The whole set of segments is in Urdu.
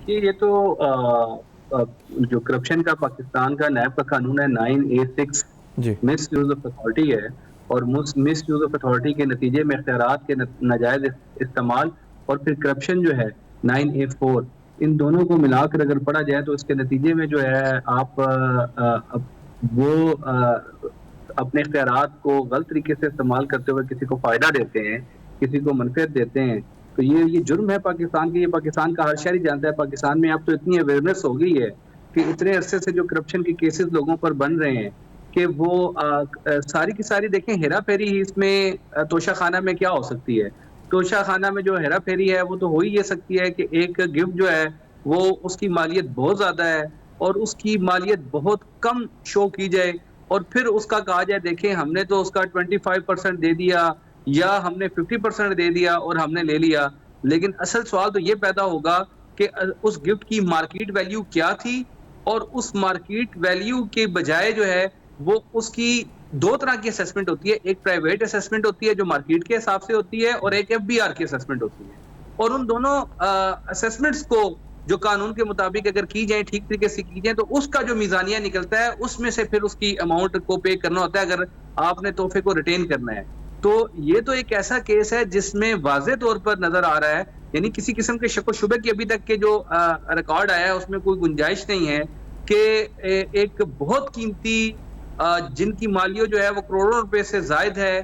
دیکھیے یہ تو جو کرپشن کا پاکستان کا نیب کا قانون ہے 9A6 G misuse of authority ہے، اور مس یوز آف اتھارٹی کے نتیجے میں اختیارات کے ناجائز استعمال، اور پھر کرپشن جو ہے 9A4، ان دونوں کو ملا کر اگر پڑھا جائے تو اس کے نتیجے میں جو ہے آپ وہ اپنے اختیارات کو غلط طریقے سے استعمال کرتے ہوئے کسی کو فائدہ دیتے ہیں، کسی کو منفعت دیتے ہیں، تو یہ جرم ہے پاکستان کی. یہ پاکستان کا ہر شہری جانتا ہے. پاکستان میں اب تو اتنی اویئرنیس ہو گئی ہے کہ اتنے عرصے سے جو کرپشن کے کیسز لوگوں پر بن رہے ہیں کہ وہ ساری کی ساری دیکھیں ہیرا پھیری ہی اس میں توشہ خانہ میں کیا ہو سکتی ہے. توشہ خانہ میں جو ہیرا پھیری ہے وہ تو ہو ہی یہ سکتی ہے کہ ایک گفٹ جو ہے وہ اس کی مالیت بہت زیادہ ہے اور اس کی مالیت بہت کم شو کی جائے، اور پھر اس کا کہا جائے دیکھیں ہم نے تو اس کا 25% دے دیا یا ہم نے 50% دے دیا اور ہم نے لے لیا. لیکن اصل سوال تو یہ پیدا ہوگا کہ اس گفٹ کی مارکیٹ ویلیو کیا تھی، اور اس مارکیٹ ویلیو کے بجائے جو ہے وہ اس کی دو طرح کی اسیسمنٹ ہوتی ہے. ایک پرائیویٹ اسیسمنٹ ہوتی ہے جو مارکیٹ کے حساب سے ہوتی ہے، اور ایک FBR کی اسیسمنٹ ہوتی ہے. اور ان دونوں اسیسمنٹس کو جو قانون کے مطابق اگر کی جائیں، ٹھیک طریقے سے کی جائیں، تو اس کا جو میزانیہ نکلتا ہے اس میں سے پھر اس کی اماؤنٹ کو پے کرنا ہوتا ہے اگر آپ نے تحفے کو ریٹین کرنا ہے. تو یہ تو ایک ایسا کیس ہے جس میں واضح طور پر نظر آ رہا ہے، یعنی کسی قسم کے شک و شبے کی ابھی تک کے جو ریکارڈ آیا ہے اس میں کوئی گنجائش نہیں ہے کہ ایک بہت قیمتی جن کی مالیو جو ہے وہ کروڑوں روپے سے زائد ہے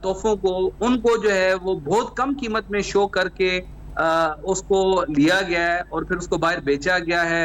تحفوں کو، ان کو جو ہے وہ بہت کم قیمت میں شو کر کے اس کو لیا گیا ہے اور پھر اس کو باہر بیچا گیا ہے.